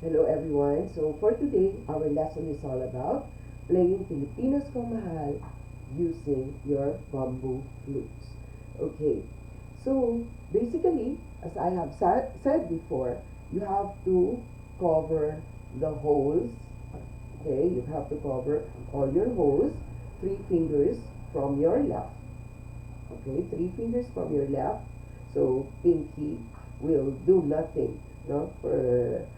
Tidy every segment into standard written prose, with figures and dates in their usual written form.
Hello everyone. So for today, our lesson is all about playing Pilipinas Kong Mahal using your bamboo flutes. Okay, so basically, as I have said before, you have to cover the holes. Okay, you have to cover all your holes, three fingers from your left. Okay, three fingers from your left. So pinky will do nothing, no, for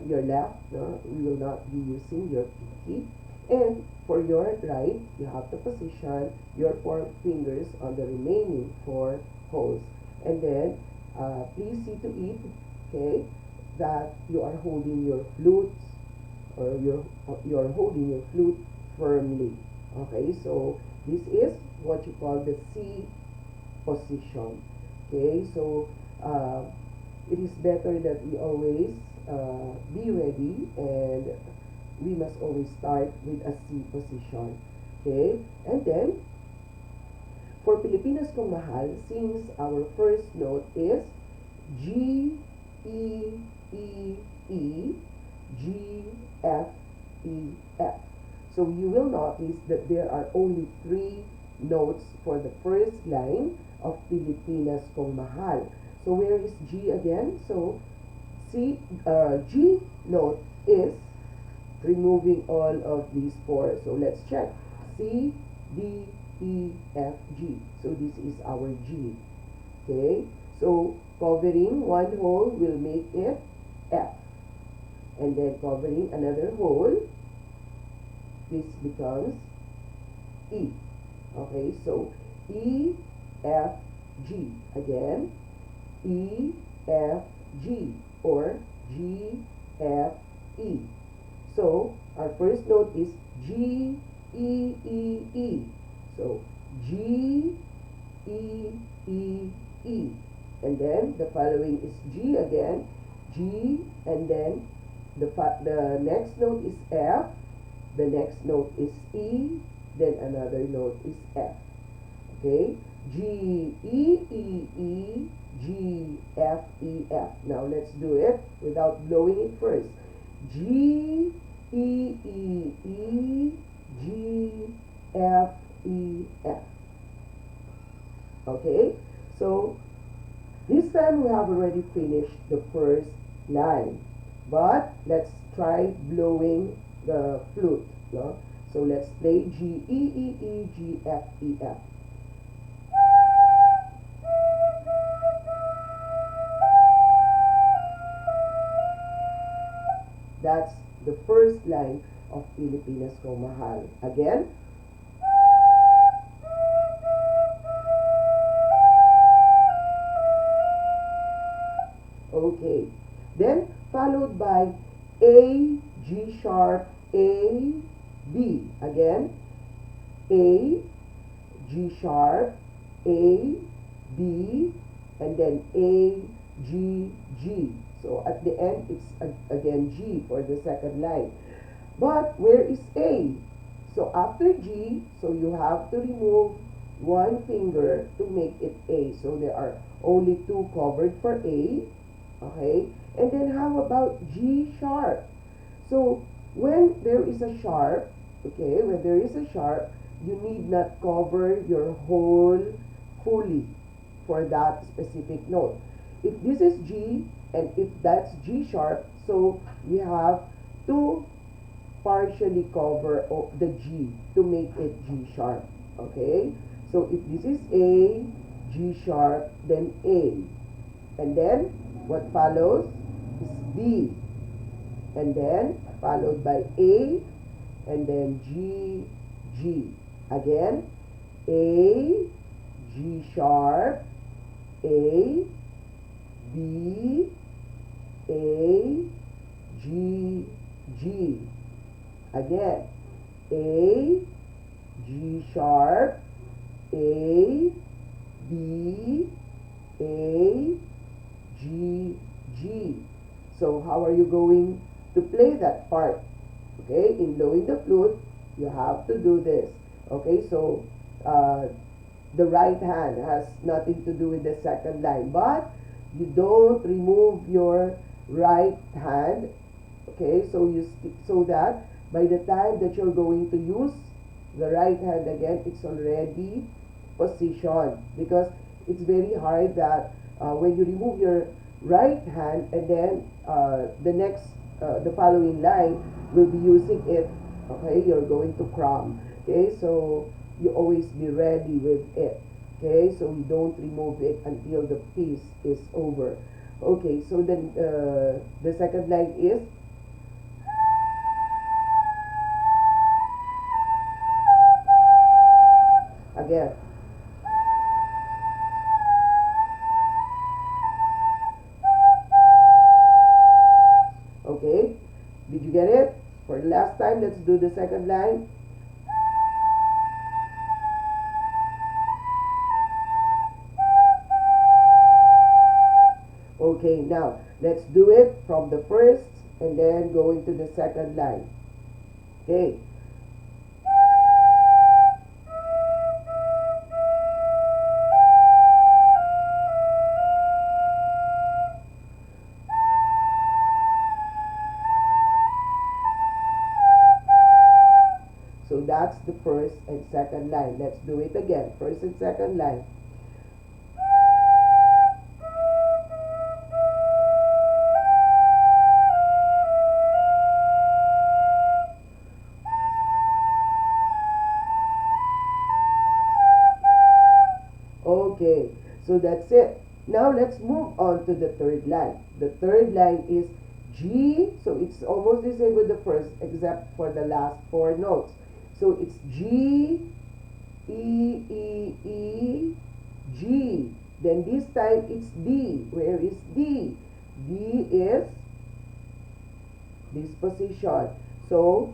your left. No, we will not be using your pinky. And for your right, you have to position your four fingers on the remaining four holes. And then, please see to it, okay, that you are holding your flutes or you're holding your flute firmly. Okay, so this is what you call the C position. Okay, so it is better that we always be ready, and we must always start with a C position. Okay, and then for Pilipinas Kong Mahal, since our first note is G, E, E, E, G, F, E, F. So you will notice that there are only three notes for the first line of Pilipinas Kong Mahal. So where is G again? So G note is removing all of these four. So let's check. C, D, E, F, G. So this is our G. Okay. So covering one hole will make it F. And then covering another hole, this becomes E. Okay, so E, F, G. Again, E, F, G, or G, F, E. So our first note is G, E, E, E. So G, E, E, E. And then the following is G again, G, and then the next note is F, the next note is E, then another note is F. Okay, G, E, E, E, G, F, E, F. Now let's do it without blowing it first. G, E, E, E, G, F, E, F. Okay, so this time we have already finished the first line. But let's try blowing the flute. No? So let's play G, E, E, E, G, F, E, F. That's the first line of Pilipinas Kong Mahal. Again. Okay. Then followed by A, G sharp, A, B. Again, A, G sharp, A, B, and then A, G, G. So at the end, it's again G for the second line. But where is A? So after G, so you have to remove one finger to make it A. So there are only two covered for A. Okay, and then how about G sharp? So when there is a sharp, okay, when there is a sharp, you need not cover your whole fully for that specific note. If this is G and if that's G sharp, so we have to partially cover the G to make it G sharp. Okay, so if this is A, G sharp, then A, and then what follows is B, and then followed by A, and then G, G. Again, A, G sharp, A, B, A, G, G. Again, A, G sharp, A, B, A, G, G. So how are you going to play that part? Okay, in blowing the flute, you have to do this. Okay, so the right hand has nothing to do with the second line, but you don't remove your right hand Okay, so so that by the time that you're going to use the right hand again, it's already positioned, because it's very hard that when you remove your right hand and then the following line will be using it. Okay, you're going to cram. Okay, so you always be ready with it. Okay, so we don't remove it until the piece is over. Okay, so then the second line is again. Okay, did you get it? For the last time, let's do the second line. Okay, now let's do it from the first and then going to the second line. Okay. So that's the first and second line. Let's do it again. First and second line. Okay, so that's it. Now let's move on to the third line. The third line is G, so it's almost the same with the first except for the last four notes. So it's G, E, E, E, G. Then this time it's D. Where is D? D is this position. So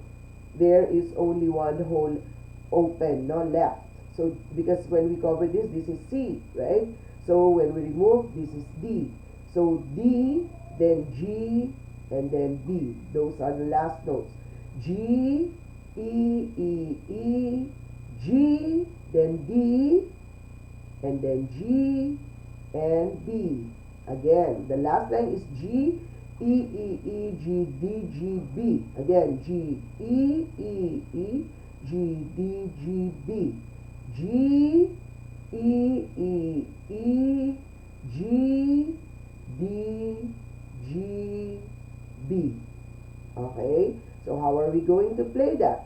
there is only one hole open, no left. So because when we cover this, this is C, right? So when we remove, this is D. So D, then G, and then B. Those are the last notes. G, E, E, E, G, then D, and then G, and B. Again, the last line is G, E, E, E, G, D, G, B. Again, G, E, E, E, G, D, G, B. G, E, E, E, G, D, G, B. Okay, so how are we going to play that?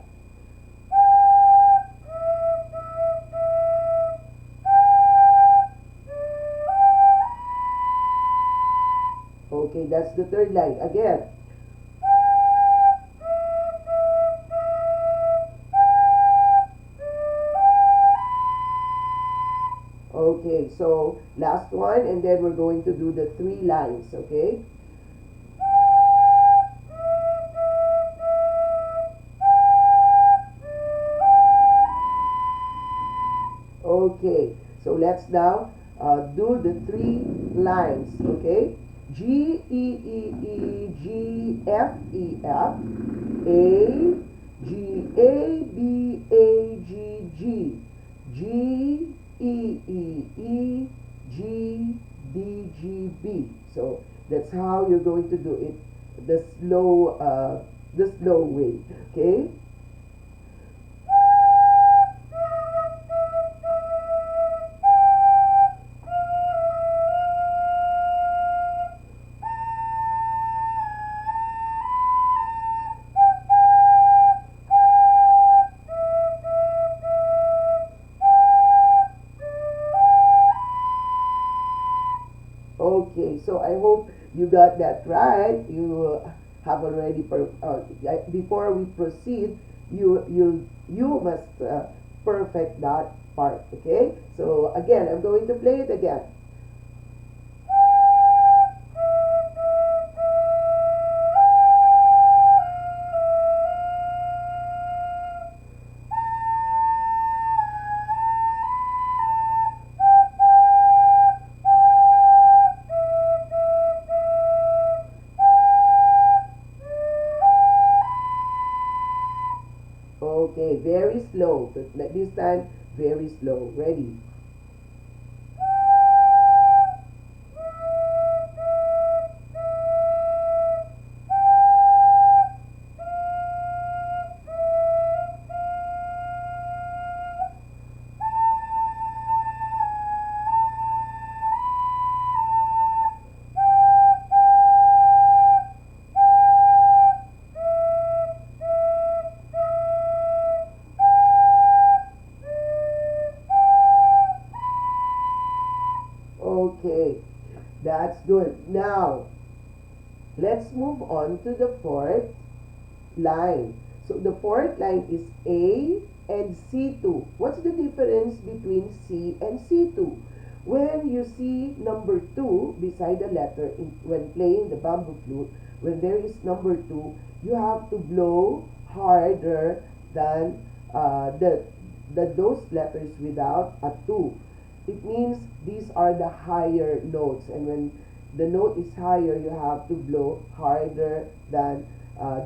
Okay, that's the third line. Again. Okay, so last one, and then we're going to do the three lines, okay? Okay, so let's now do the three lines, okay? G, E, E, E, G, F, E, F, A, G, A, B, A, G, G, G, E, E, E, G, D, G, B. So that's how you're going to do it the slow way, okay? Okay, so I hope you got that right. You have already before we proceed, you must perfect that part. Okay, so again, I'm going to play it again. Okay, very slow. But this time, very slow. Ready? good. Now, let's move on to the fourth line. So the fourth line is A and C2. What's the difference between C and C2? When you see number 2 beside the letter when playing the bamboo flute, when there is number 2, you have to blow harder than those letters without a 2. It means these are the higher notes, and when the note is higher, you have to blow harder than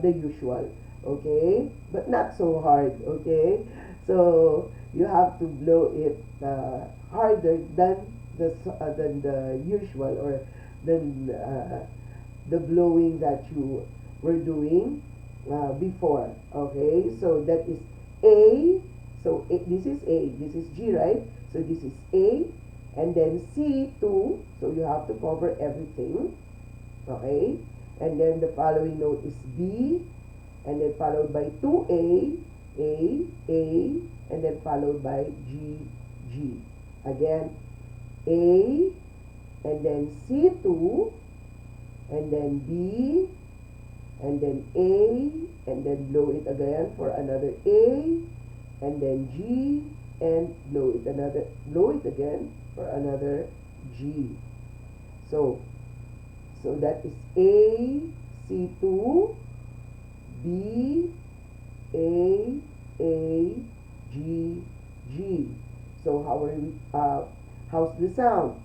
the usual. Okay, but not so hard. Okay, so you have to blow it harder than the usual, or than the blowing that you were doing before. Okay, so that is A. So this is A, this is G, right? So this is A, and then C2, so you have to cover everything. Okay, and then the following note is B, and then followed by 2A, A, and then followed by G, G. Again, A, and then C2, and then B, and then A, and then blow it again for another A, and then G, and blow it again for another G. So that is A, C2, B, A, G, G. So how's the sound?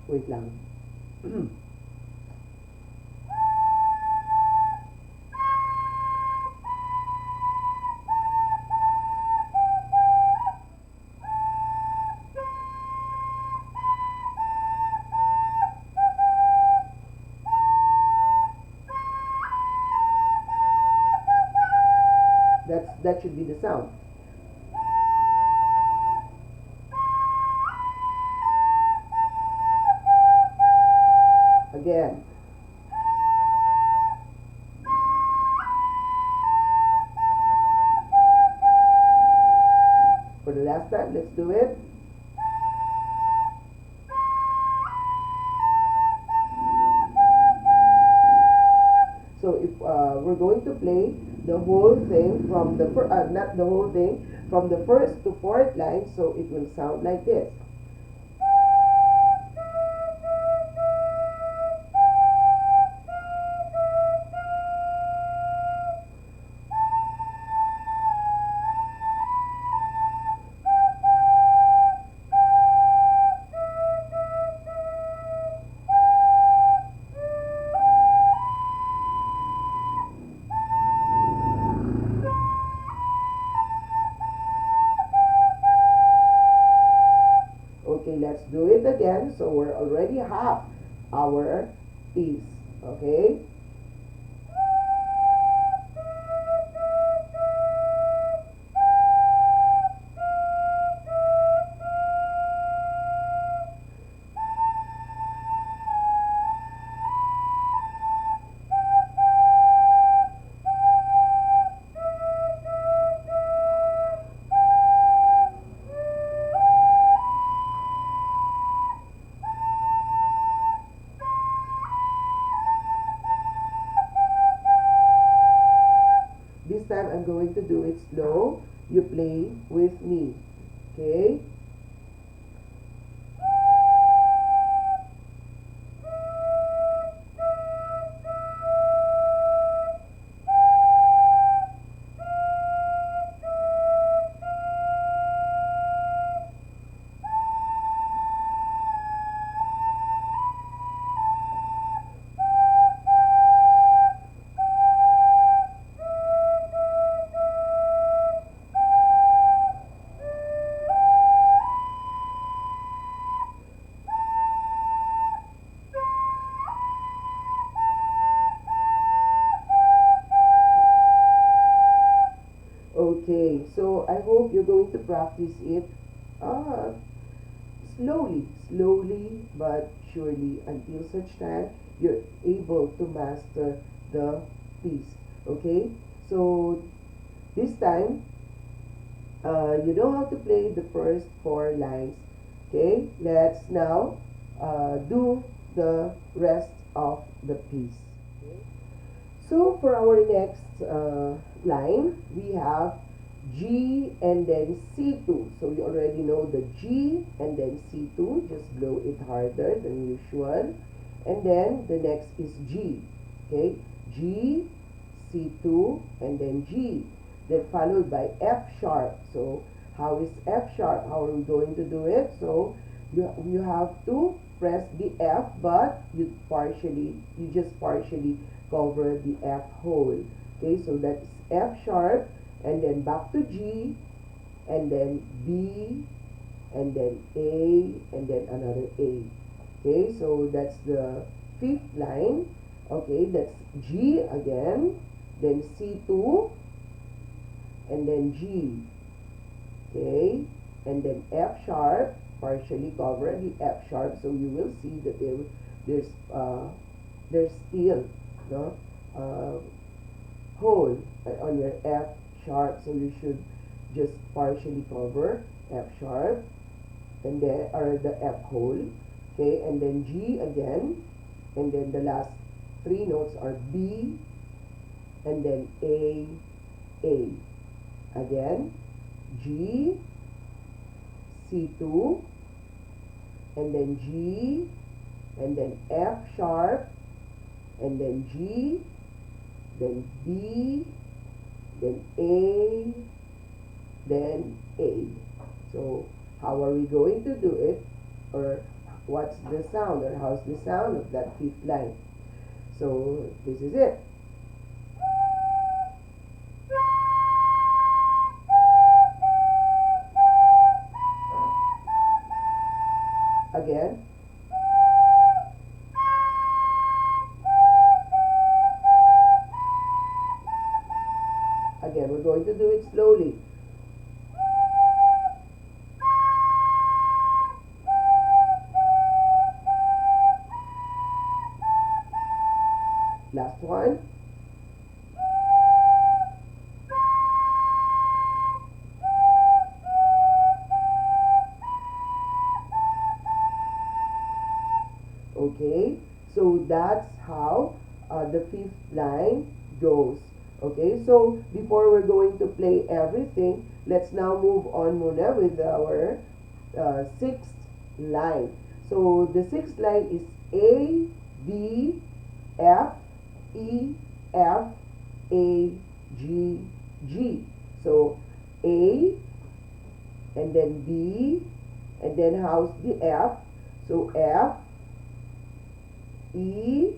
Wait lang. That should be the sound. Again. For the last time, let's do it. So if we're going to play the whole thing from the not the whole thing, from the first to fourth line, so it will sound like this. Okay, let's do it again. So we're already half our piece. Okay. This time I'm going to do it slow. You play with me. Okay? Okay, so I hope you're going to practice it slowly but surely, until such time you're able to master the piece. Okay, so this time you know how to play the first 4 lines. Okay, let's now do the rest of the piece. So for our next line, we have G and then C2. So you already know the G and then C2. Just blow it harder than usual. And then the next is G. Okay, G, C2, and then G. Then followed by F sharp. So how is F sharp? How are we going to do it? So you have to press the F, but you just partially cover the F hole. Okay, so that's F sharp, and then back to G, and then B, and then A, and then another A. Okay, so that's the fifth line. Okay, that's G again, then C2, and then G. Okay, and then F sharp, partially cover the F sharp, so you will see that there's still no hole on your F sharp, so you should just partially cover F sharp, and then or the F hole. Okay, and then G again, and then the last three notes are B, and then A. Again, G, C2, and then G, and then F sharp, and then G, then B, then A, then A. So how are we going to do it, or what's the sound, or how's the sound of that fifth line? So this is it. Again. Again, we're going to do it slowly. Last one. Okay, so that's how the fifth line goes. Okay, so before we're going to play everything, let's now move on muna with our sixth line. So the sixth line is A, B, F, E, F, A, G, G. So A, and then B, and then how's the F? So F, E,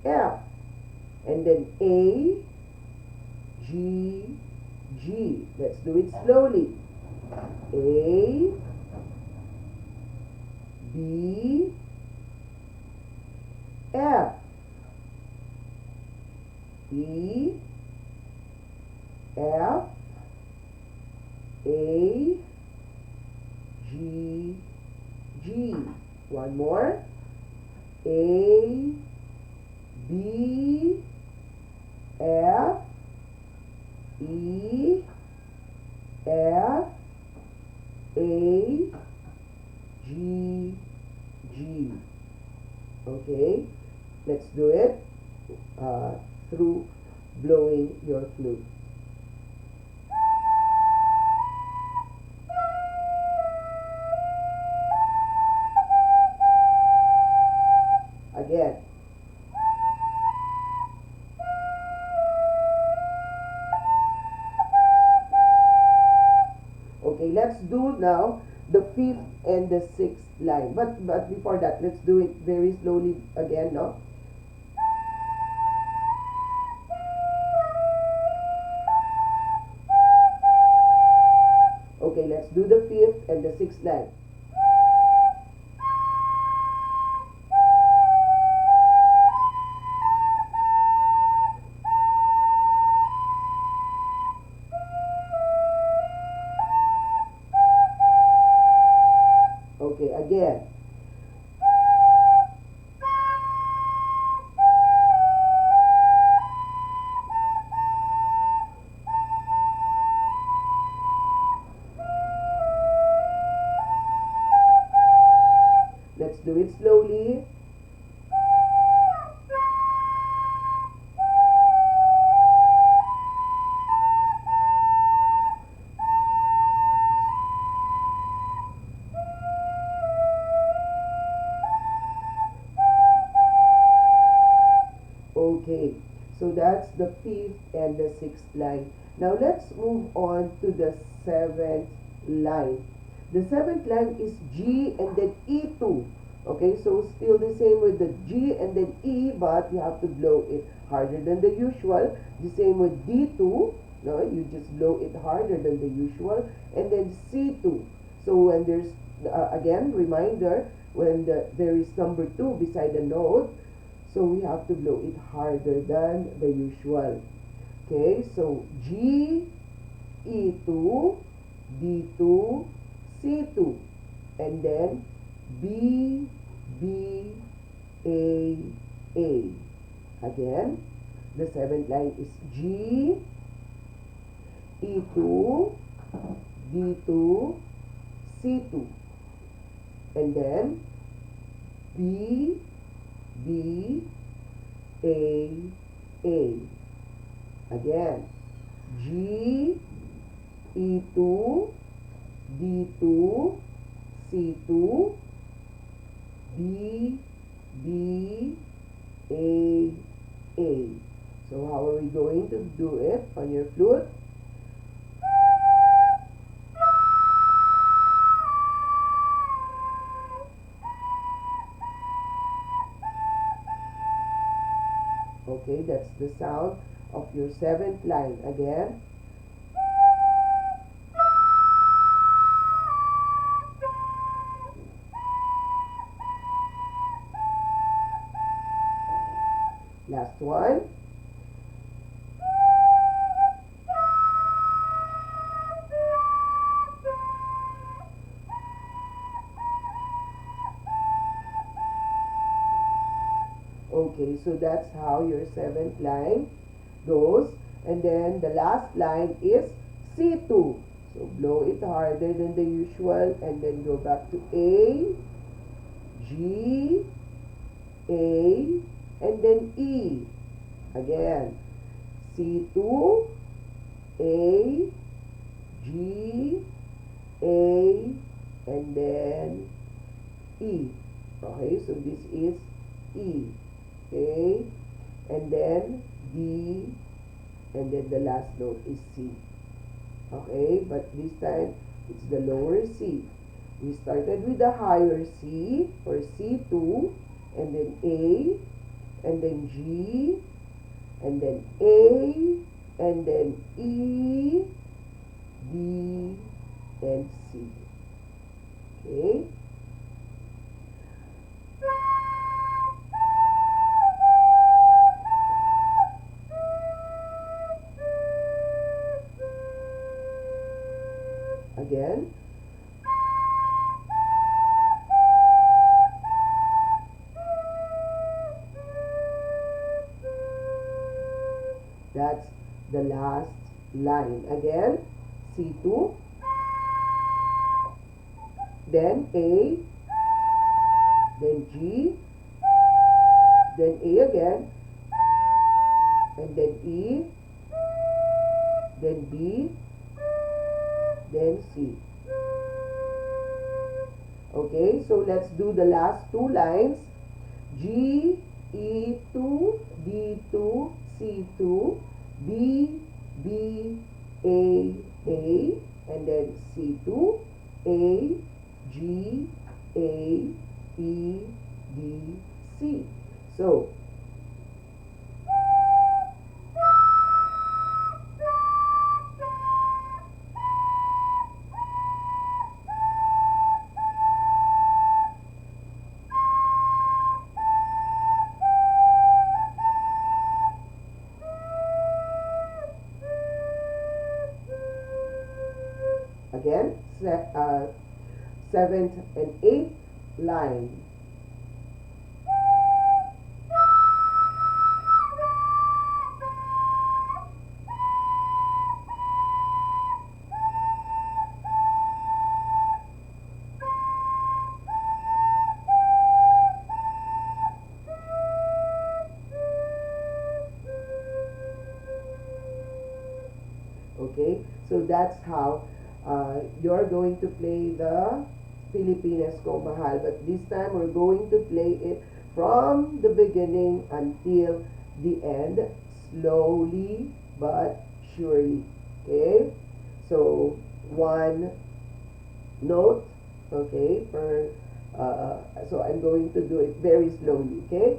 F, and then A, G, G. Let's do it slowly. A, B, F, E, F, A, G, G. One more. A, B, F, E, F, A, G, G. Okay, let's do it through blowing your flute. Again. Okay, let's do now the fifth and the sixth line. But before that, let's do it very slowly again, no? Okay, let's do the fifth and the sixth line. Okay, again. Okay, so that's the fifth and the sixth line. Now let's move on to the seventh line. The seventh line is G and then E2. Okay, so still the same with the G and then E, but you have to blow it harder than the usual. The same with D2. No, you just blow it harder than the usual. And then C2. So when there's, again, reminder, when there is number 2 beside the note, so we have to blow it harder than the usual. Okay, so G, E2, D2, C2, and then B, B, A, A. Again, the seventh line is G, E2, D2, C2, and then B, B, A, A. Again, G, E2, D2, C2, B, B, A, A. So how are we going to do it on your flute? Okay, that's the sound of your seventh line. Again. Last one. Okay, so that's how your seventh line goes. And then the last line is C2. So blow it harder than the usual and then go back to A, G, A, and then E. Again, C2, A, G, A, and then E. Okay, so this is E. Okay, and then D, and then the last note is C. Okay, but this time it's the lower C. We started with the higher C or C2, and then A, and then G, and then A, and then E, D, and C. Okay. Again. That's the last line. Again, C2, then A, then G, then A again, and then E, then B, then C. Okay, so let's do the last two lines. G, E2, D2, C2, B, B, A, and then C2, A, G, A, E, D, C. So, again, seventh and eighth line. Okay, so that's how you're going to play the Pilipinas Kong Mahal. But this time we're going to play it from the beginning until the end slowly but surely. Okay? So, one note, okay, so I'm going to do it very slowly, okay?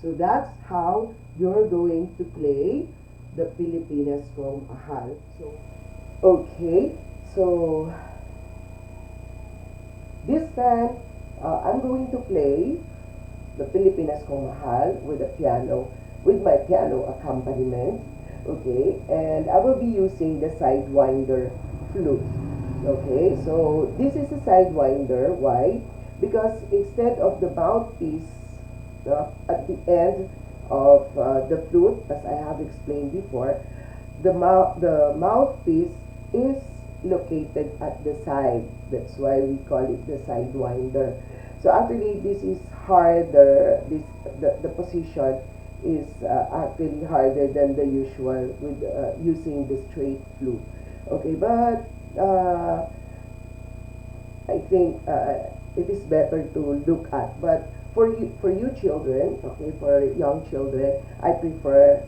So that's how you're going to play the Pilipinas Kong Mahal. So, okay, so this time I'm going to play the Pilipinas Kong Mahal with a piano, with my piano accompaniment. Okay, and I will be using the sidewinder flute. Okay, so this is a sidewinder. Why? Because instead of the mouthpiece at the end of the flute, as I have explained before, the mouthpiece is located at the side. That's why we call it the sidewinder. So actually, this is harder. The position is actually harder than the usual with using the straight flute. Okay, but I think it is better to look at. But for you children, okay, for young children, I prefer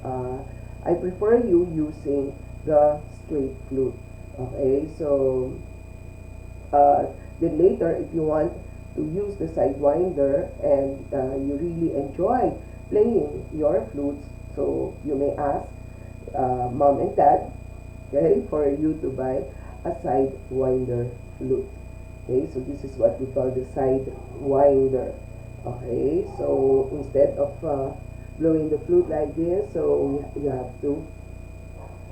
you using the straight flute. Okay, so then later, if you want to use the sidewinder and you really enjoy playing your flutes, so you may ask mom and dad, okay, for you to buy a sidewinder flute. Okay, so this is what we call the sidewinder. Okay, so instead of blowing the flute like this, so you have to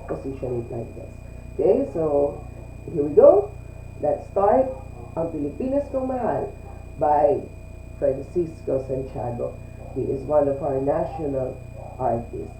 position it like this. Okay, so here we go. Let's start ang Pilipinas Kong Mahal by Francisco Santiago. He is one of our national artists.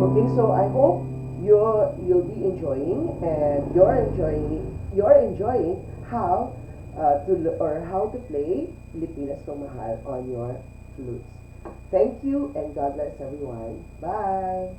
Okay, so I hope you'll be enjoying, and you're enjoying how how to play Pilipinas Kong Mahal on your flutes. Thank you, and God bless everyone. Bye.